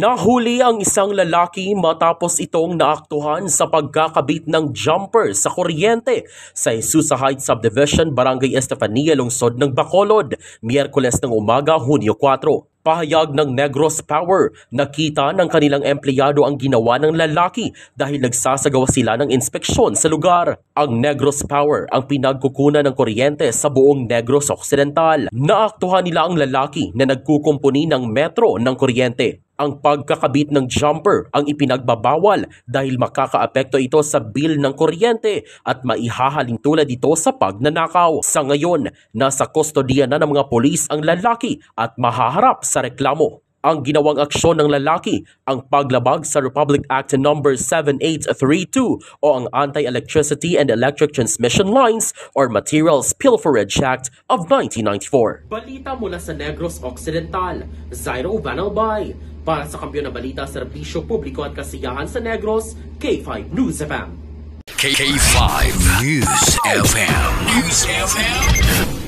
Nahuli ang isang lalaki matapos itong naaktuhan sa pagkakabit ng jumper sa kuryente sa Isusa Heights Subdivision, Barangay Estefania, lungsod ng Bacolod, Miyerkules ng umaga, Hunyo 4. Pahayag ng Negros Power, nakita ng kanilang empleyado ang ginawa ng lalaki dahil nagsasagawa sila ng inspeksyon sa lugar. Ang Negros Power ang pinagkukunan ng kuryente sa buong Negros Occidental. Naaktuhan nila ang lalaki na nagkukumpuni ng metro ng kuryente. Ang pagkakabit ng jumper ang ipinagbabawal dahil makakaapekto ito sa bill ng kuryente at maihahalin tulad ito sa pagnanakaw. Sa ngayon, nasa kustodiya na ng mga pulis ang lalaki at mahaharap sa reklamo. Ang ginawang aksyon ng lalaki ang paglabag sa Republic Act No. 7832 o ang Anti-Electricity and Electric Transmission Lines or Materials Pilferage Act of 1994. Balita mula sa Negros Occidental, Zairo Vanalbay. Para sa Kampiyon na Balita, Serbisyo Publiko at Kasiyahan sa Negros, K5 News FM. K5 News FM.